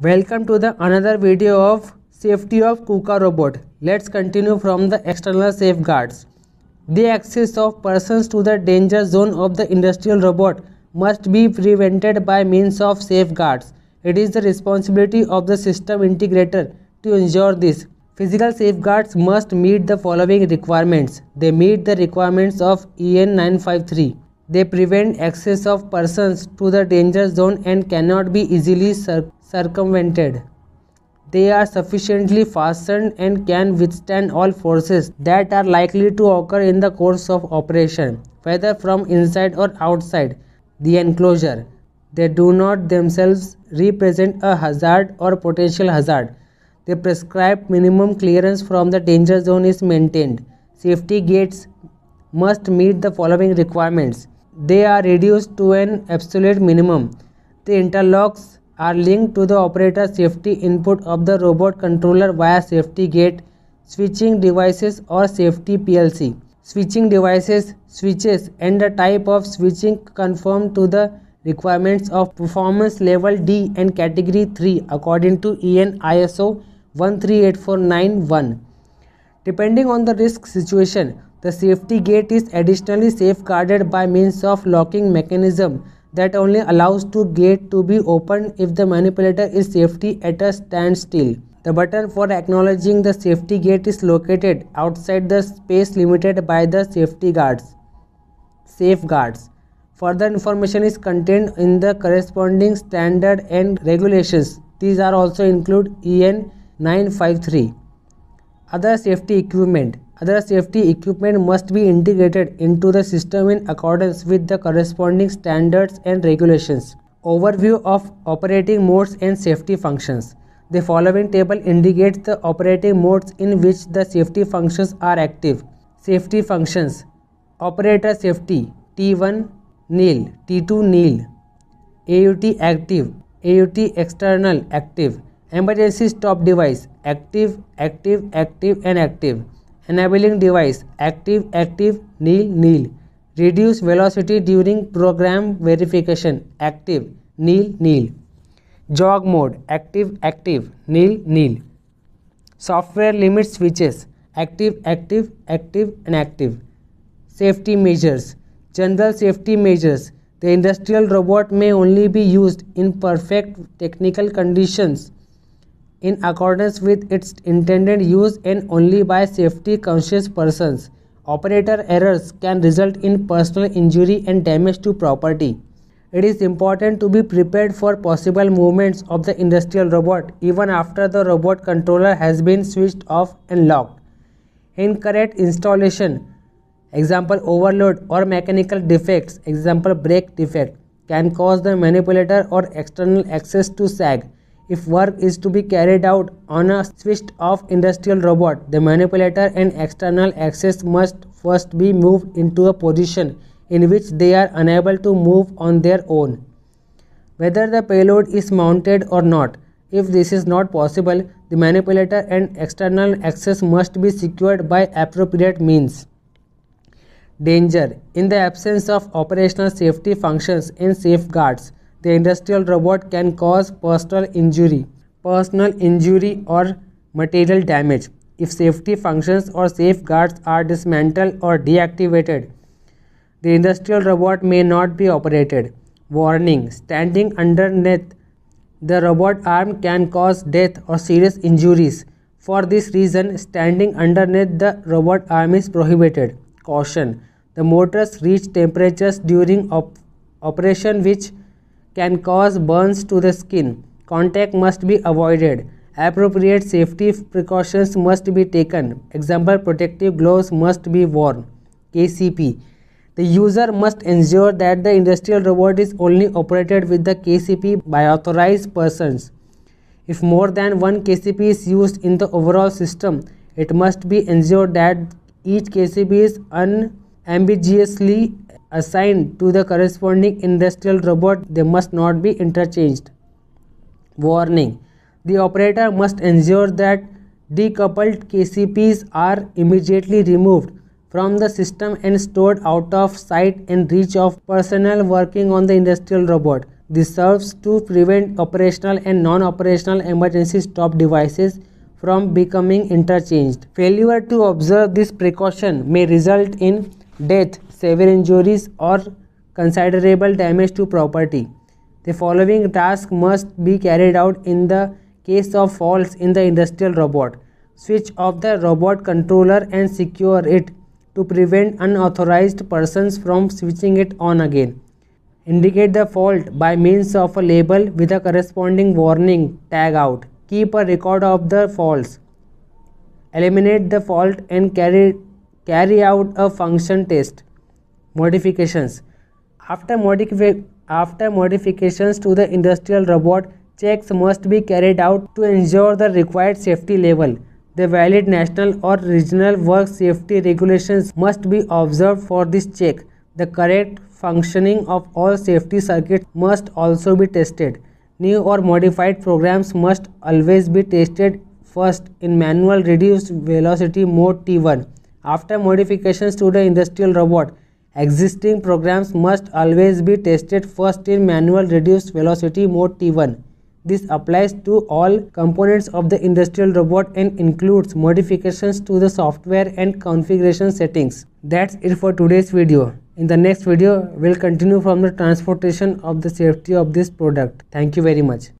Welcome to the another video of safety of KUKA robot. Let's continue from the external safeguards. The access of persons to the danger zone of the industrial robot must be prevented by means of safeguards. It is the responsibility of the system integrator to ensure this. Physical safeguards must meet the following requirements. They meet the requirements of EN 953. They prevent access of persons to the danger zone and cannot be easily circumvented. They are sufficiently fastened and can withstand all forces that are likely to occur in the course of operation, whether from inside or outside the enclosure. They do not themselves represent a hazard or potential hazard. The prescribed minimum clearance from the danger zone is maintained. Safety gates must meet the following requirements. They are reduced to an absolute minimum. The interlocks are linked to the operator safety input of the robot controller via safety gate, switching devices or safety PLC. Switching devices, switches and the type of switching conform to the requirements of performance level D and category 3 according to EN ISO 13849-1. Depending on the risk situation, the safety gate is additionally safeguarded by means of locking mechanism that only allows the gate to be opened if the manipulator is safely at a standstill. The button for acknowledging the safety gate is located outside the space limited by the safeguards. Further information is contained in the corresponding standard and regulations. These are also include EN 953. Other safety equipment must be integrated into the system in accordance with the corresponding standards and regulations. Overview of operating modes and safety functions. The following table indicates the operating modes in which the safety functions are active. Safety functions. Operator safety. T1 nil, T2 nil. AUT active, AUT external active. Emergency stop device active and active. Enabling device active nil. Reduce velocity during program verification active nil. Jog mode active nil. Software limit switches active and active. Safety measures. General safety measures. The industrial robot may only be used in perfect technical conditions in accordance with its intended use and only by safety conscious persons. Operator errors can result in personal injury and damage to property. It is important to be prepared for possible movements of the industrial robot even after the robot controller has been switched off and locked. Incorrect installation, example overload or mechanical defects, example brake defect, can cause the manipulator or external access to sag. If work is to be carried out on a switched off industrial robot, the manipulator and external access must first be moved into a position in which they are unable to move on their own, whether the payload is mounted or not. If this is not possible, the manipulator and external access must be secured by appropriate means. Danger. In the absence of operational safety functions and safeguards, the industrial robot can cause personal injury or material damage. If safety functions or safeguards are dismantled or deactivated, the industrial robot may not be operated. Warning: standing underneath the robot arm can cause death or serious injuries. For this reason, standing underneath the robot arm is prohibited. Caution: the motors reach temperatures during operation which can cause burns to the skin. Contact must be avoided. Appropriate safety precautions must be taken. Example, protective gloves must be worn. KCP. The user must ensure that the industrial robot is only operated with the KCP by authorized persons. If more than one KCP is used in the overall system, it must be ensured that each KCP is unambiguously assigned to the corresponding industrial robot. They must not be interchanged. Warning: the operator must ensure that decoupled KCPs are immediately removed from the system and stored out of sight and reach of personnel working on the industrial robot. This serves to prevent operational and non-operational emergency stop devices from becoming interchanged. Failure to observe this precaution may result in death, severe injuries, or considerable damage to property. The following tasks must be carried out in the case of faults in the industrial robot. Switch off the robot controller and secure it to prevent unauthorized persons from switching it on again. Indicate the fault by means of a label with a corresponding warning tag out. Keep a record of the faults. Eliminate the fault and carry out a function test. Modifications. After modifications to the industrial robot, checks must be carried out to ensure the required safety level. The valid national or regional work safety regulations must be observed for this check. The correct functioning of all safety circuits must also be tested. New or modified programs must always be tested first in manual reduced velocity mode T1. After modifications to the industrial robot, existing programs must always be tested first in manual reduced velocity mode T1. This applies to all components of the industrial robot and includes modifications to the software and configuration settings. That's it for today's video. In the next video, we'll continue from the transportation of the safety of this product. Thank you very much.